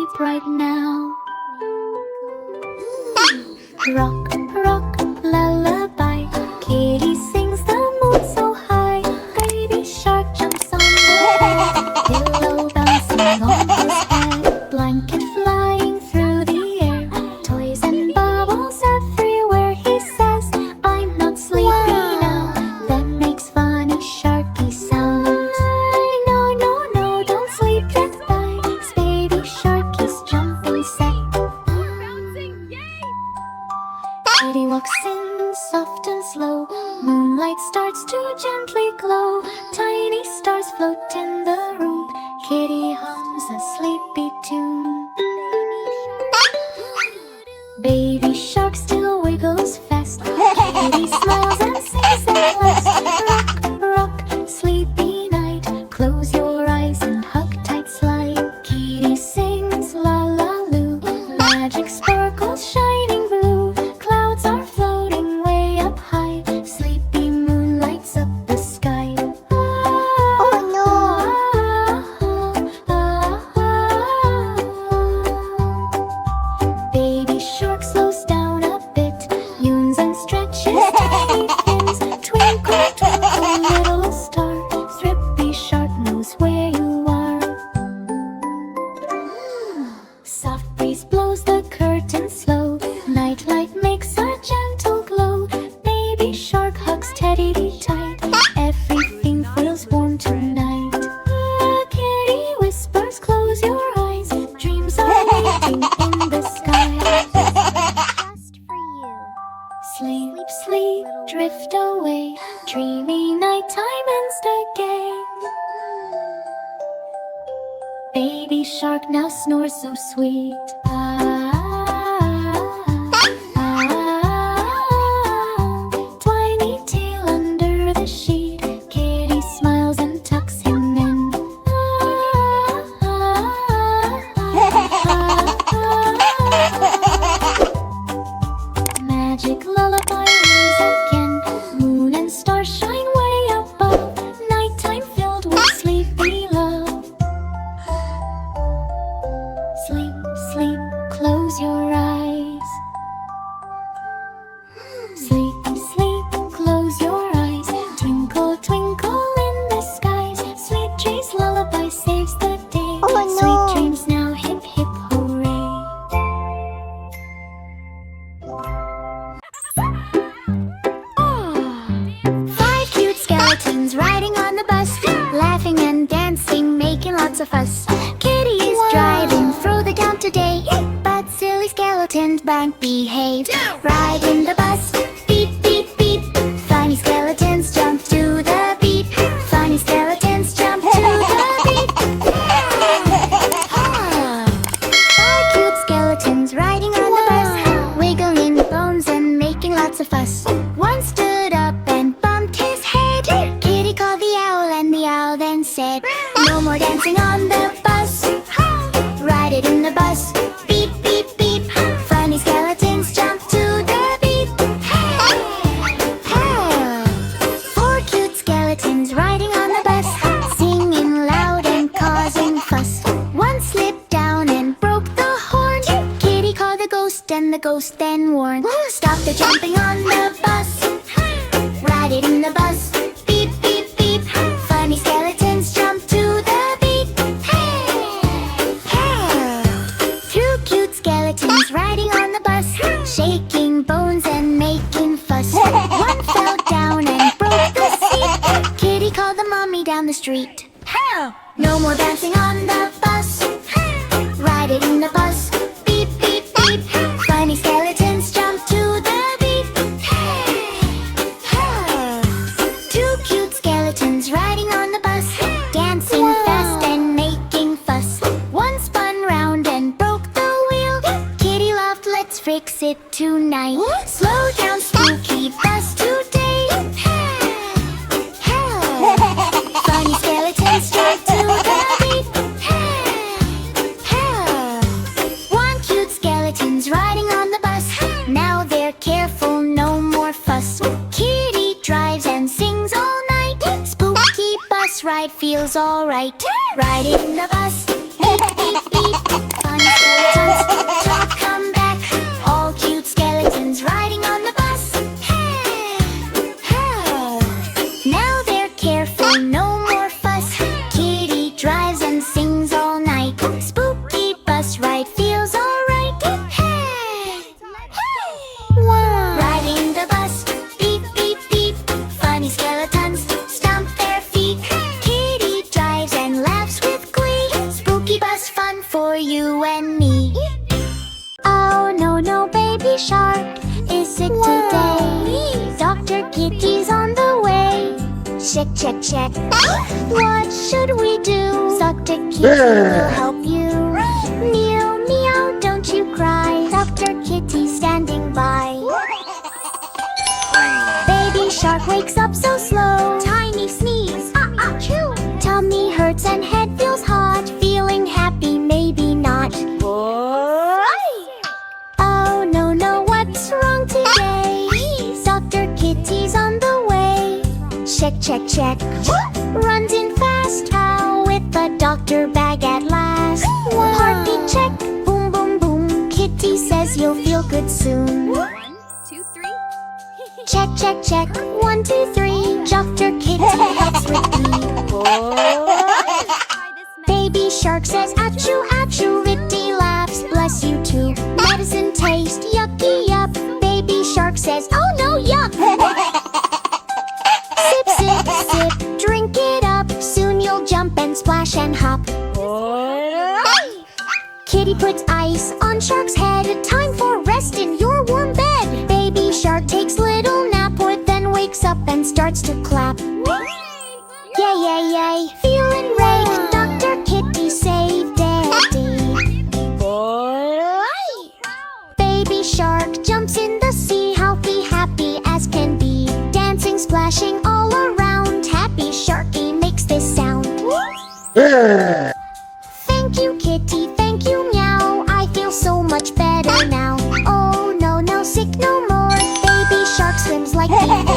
sleep right now. Rock, rock, lullaby. Kitty sings the moon so high. Baby shark jumps on the bed. Pillow bouncing on his head. Blanket flying through the air. Toys and bubbles everywhere. He says, I'm not sleepy now. Then makes funny sharky sounds. No, no, no, don't sleep yet, guys. Baby sharky's jumping set. Kitty walks in soft and slow. Moonlight starts to gently glow. Tiny stars float in the room. Kitty hums a sleepy tune. Baby shark still wiggles fast. Kitty smiles and sings at last. Rock, rock, sleepy night. Close your eyes and hug tight slide. Kitty sings la la loo. Magic sparkles shining blue. Clouds are floating way up high. Sleepy moon lights up the sky. Oh no! Baby shark slows down a bit. Yawns and stretches tiny fins. Twinkle, twinkle, little star. Thrippy shark knows where you are. Soft breeze blows the curtain slow. Nightlight makes a gentle glow. Baby shark hugs Teddy tight. Everything feels warm tonight. Kitty whispers, close your eyes. Dreams are waiting in the sky. Just for you. Sleep, sleep, drift away. Dreamy nighttime ends again. Baby shark now snores so sweet. Tiny tail under the sheet. Kitty smiles and tucks him in. Magic lullaby rings again. Moon and stars shine way above. Nighttime filled with sleepy love. Sleep, sleep, close your eyes. Sleep, sleep, close your eyes. Twinkle, twinkle in the skies. Sweet dreams lullaby saves the day. Oh, no. Sweet dreams now, hip hip hooray. Five cute skeletons riding on the bus, laughing and dancing, making lots of fuss. Kitty is driving through the town today, but silly skeletons won't behave. Ride in the bus, beep, beep, beep. Funny skeletons jump to the beat. Funny skeletons jump to the beat. Five cute skeletons riding on the bus, wiggling bones and making lots of fuss. One stood up and bumped his head. Kitty called the owl and the owl then said, no more dancing on the bus. Ride it in the bus, beep, beep, beep. Funny skeletons jump to the beat. Four cute skeletons riding on the bus, singing loud and causing fuss. One slipped down and broke the horn. Kitty called the ghost and the ghost then warned, stop the jumping on the bus. Ride it in the bus, beep, beep, beep. Funny skeletons jump to the beat. Two cute skeletons riding on the bus, shaking bones and making fuss. One fell down and broke the seat. Kitty called the mommy down the street. No more dancing on the bus. Ride it in the bus, beep, beep, beep. Funny skeletons jump to the beat. Two cute skeletons riding on the bus, dancing fast and making fuss. One spun round and broke the wheel. Kitty laughed, let's fix it tonight. Slow down, spooky bus today. Funny skeletons jump to the beat. One cute skeleton's riding on the bus. Now they're careful, no more fuss. Kitty drives and sings all night. Spooky bus ride feels alright. Ride in the bus, beep, beep, beep. Funny and me. Oh no, no, baby shark is sick today. Dr. Kitty's on the way. Check, check, check. What should we do? Dr. Kitty will help you. Meow, meow, don't you cry. Dr. Kitty standing by. Baby shark wakes up so slow. Tiny sneeze, achoo. Tummy hurts and head feels hot. Feeling happy, maybe not. Oh no, no, what's wrong today? Dr. Kitty's on the way. Check, check, check. Runs in fast, how with the doctor bag at last. Heartbeat check, boom, boom, boom. Kitty says you'll feel good soon. 1, 2, 3. Check, check, check. 1, 2, 3. Dr. Kitty helps with me. Baby shark says achoo, achoo. Ritty laughs, bless you too. Medicine taste, yucky, yup. Baby shark says, oh no, yuck. Sip, sip, sip, drink it up. Soon you'll jump and splash and hop. Kitty puts ice on shark's head. Time for rest in your warm bed. Baby shark takes little nap, or then wakes up and starts to clap. Yay, yay, yay, feeling rake. Dr. Kitty saved Daddy. Baby shark jumps in the sea, healthy, happy as can be. Dancing, splashing all around. Happy Sharky makes this sound. Thank you, Kitty, thank you, meow. I feel so much better now. Oh no, no, sick no more. Baby shark swims like before.